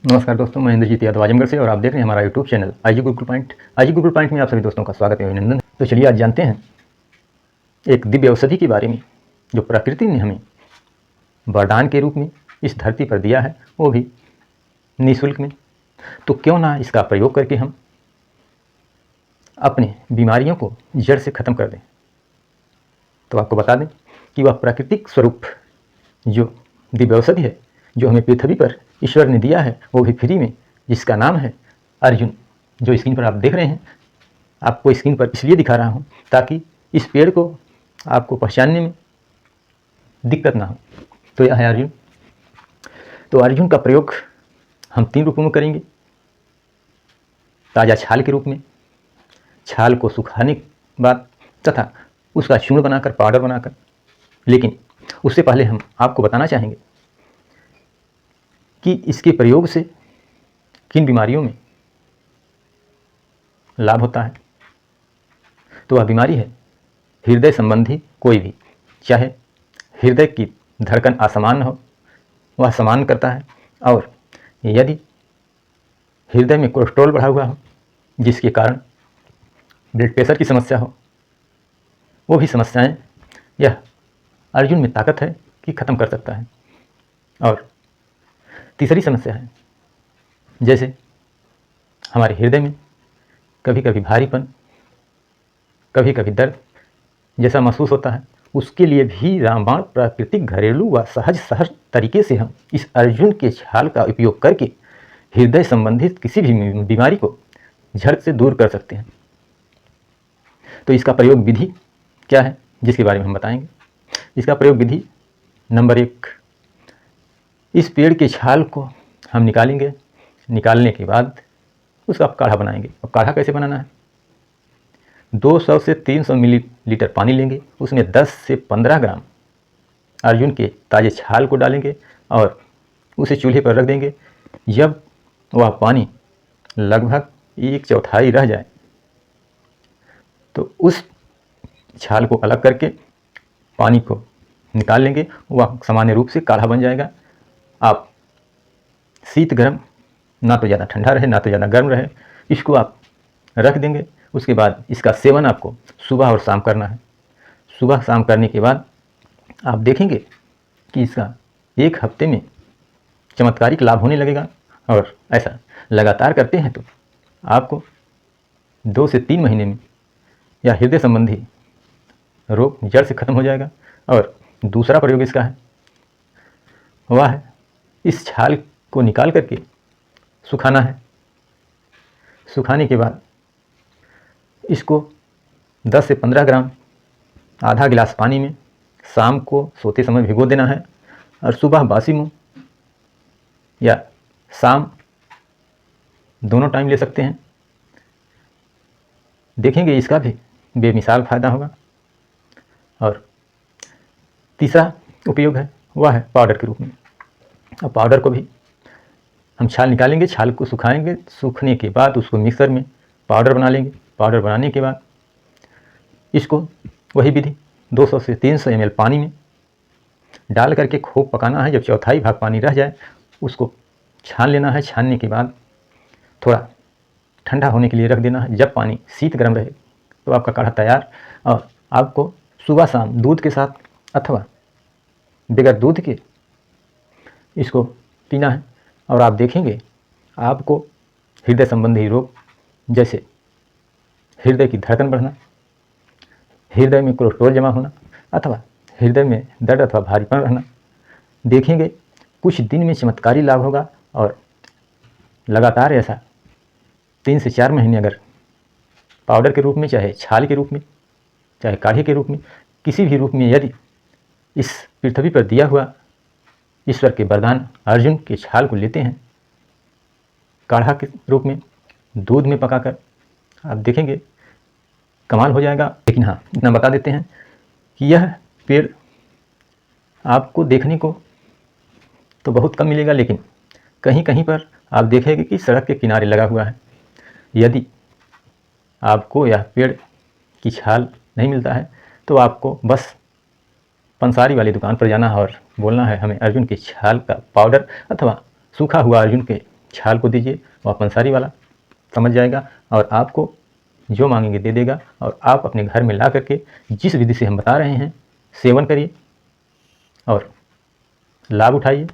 नमस्कार दोस्तों, मैं इंद्रजीत यादव आजमगढ़ से और आप देख रहे हैं हमारा YouTube channel IG Gurukul point. IG Gurukul point में आप सभी दोस्तों का स्वागत है, अभिनंदन। तो चलिए आज जानते हैं एक दिव्य औषधि के बारे में जो प्रकृति ने हमें वरदान के रूप में इस धरती पर दिया है, वो भी निःशुल्क में। तो क्यों ना इसका प्रयोग करके हम अपने बीमारियों को जड़ से ख़त्म कर दें। तो आपको बता दें कि वह प्राकृतिक स्वरूप जो दिव्य औषधि है जो हमें पृथ्वी पर ईश्वर ने दिया है, वो भी फ्री में, जिसका नाम है अर्जुन। जो स्क्रीन पर आप देख रहे हैं, आपको स्क्रीन पर इसलिए दिखा रहा हूँ ताकि इस पेड़ को आपको पहचानने में दिक्कत ना हो। तो यह है अर्जुन। तो अर्जुन का प्रयोग हम 3 रूपों में करेंगे। ताज़ा छाल के रूप में, छाल को सुखाने के बाद तथा उसका चूर्ण बनाकर, पाउडर बनाकर। लेकिन उससे पहले हम आपको बताना चाहेंगे कि इसके प्रयोग से किन बीमारियों में लाभ होता है। तो वह बीमारी है हृदय संबंधी कोई भी, चाहे हृदय की धड़कन असमान हो, वह समान करता है। और यदि हृदय में कोलेस्ट्रॉल बढ़ा हुआ हो जिसके कारण ब्लड प्रेशर की समस्या हो, वो भी समस्याएं यह अर्जुन में ताकत है कि ख़त्म कर सकता है। और तीसरी समस्या है, जैसे हमारे हृदय में कभी कभी भारीपन, कभी कभी दर्द जैसा महसूस होता है, उसके लिए भी रामबाण प्राकृतिक, घरेलू व सहज तरीके से हम इस अर्जुन के छाल का उपयोग करके हृदय संबंधित किसी भी बीमारी को झट से दूर कर सकते हैं। तो इसका प्रयोग विधि क्या है, जिसके बारे में हम बताएंगे। इसका प्रयोग विधि नंबर 1, इस पेड़ के छाल को हम निकालेंगे। निकालने के बाद उसका काढ़ा बनाएंगे। और काढ़ा कैसे बनाना है, 200 से 300 मिलीलीटर पानी लेंगे, उसमें 10 से 15 ग्राम अर्जुन के ताज़े छाल को डालेंगे और उसे चूल्हे पर रख देंगे। जब वह पानी लगभग 1/4 रह जाए तो उस छाल को अलग करके पानी को निकाल लेंगे। वह सामान्य रूप से काढ़ा बन जाएगा। आप शीत गर्म, ना तो ज़्यादा ठंडा रहे ना तो ज़्यादा गर्म रहे, इसको आप रख देंगे। उसके बाद इसका सेवन आपको सुबह और शाम करना है। सुबह शाम करने के बाद आप देखेंगे कि इसका 1 हफ्ते में चमत्कारिक लाभ होने लगेगा। और ऐसा लगातार करते हैं तो आपको 2 से 3 महीने में यह हृदय संबंधी रोग जड़ से ख़त्म हो जाएगा। और दूसरा प्रयोग इसका है, वह है इस छाल को निकाल करके सुखाना है। सुखाने के बाद इसको 10 से 15 ग्राम आधा गिलास पानी में शाम को सोते समय भिगो देना है। और सुबह बासी मुंह या शाम दोनों टाइम ले सकते हैं। देखेंगे इसका भी बेमिसाल फ़ायदा होगा। और तीसरा उपयोग है, वह है पाउडर के रूप में। और पाउडर को भी हम छाल निकालेंगे, छाल को सुखाएंगे, सूखने के बाद उसको मिक्सर में पाउडर बना लेंगे। पाउडर बनाने के बाद इसको वही विधि 200 से 300 ml पानी में डाल करके खूब पकाना है। जब 1/4 भाग पानी रह जाए उसको छान लेना है। छानने के बाद थोड़ा ठंडा होने के लिए रख देना है। जब पानी शीत गर्म रहे तो आपका काढ़ा तैयार। और आपको सुबह शाम दूध के साथ अथवा बगैर दूध के इसको पीना है। और आप देखेंगे आपको हृदय संबंधी रोग, जैसे हृदय की धड़कन बढ़ना, हृदय में कोलेस्ट्रॉल जमा होना, अथवा हृदय में दर्द अथवा भारीपन रहना, देखेंगे कुछ दिन में चमत्कारी लाभ होगा। और लगातार ऐसा 3 से 4 महीने अगर पाउडर के रूप में, चाहे छाल के रूप में, चाहे काढ़े के रूप में, किसी भी रूप में यदि इस पृथ्वी पर दिया हुआ ईश्वर के वरदान अर्जुन के छाल को लेते हैं, काढ़ा के रूप में दूध में पकाकर, आप देखेंगे कमाल हो जाएगा। लेकिन हाँ, इतना बता देते हैं कि यह पेड़ आपको देखने को तो बहुत कम मिलेगा, लेकिन कहीं कहीं पर आप देखेंगे कि सड़क के किनारे लगा हुआ है। यदि आपको यह पेड़ की छाल नहीं मिलता है तो आपको बस पंसारी वाली दुकान पर जाना है और बोलना है हमें अर्जुन की छाल का पाउडर अथवा सूखा हुआ अर्जुन के छाल को दीजिए, वह पंसारी वाला समझ जाएगा और आपको जो मांगेंगे दे देगा। और आप अपने घर में ला करके जिस विधि से हम बता रहे हैं सेवन करिए और लाभ उठाइए।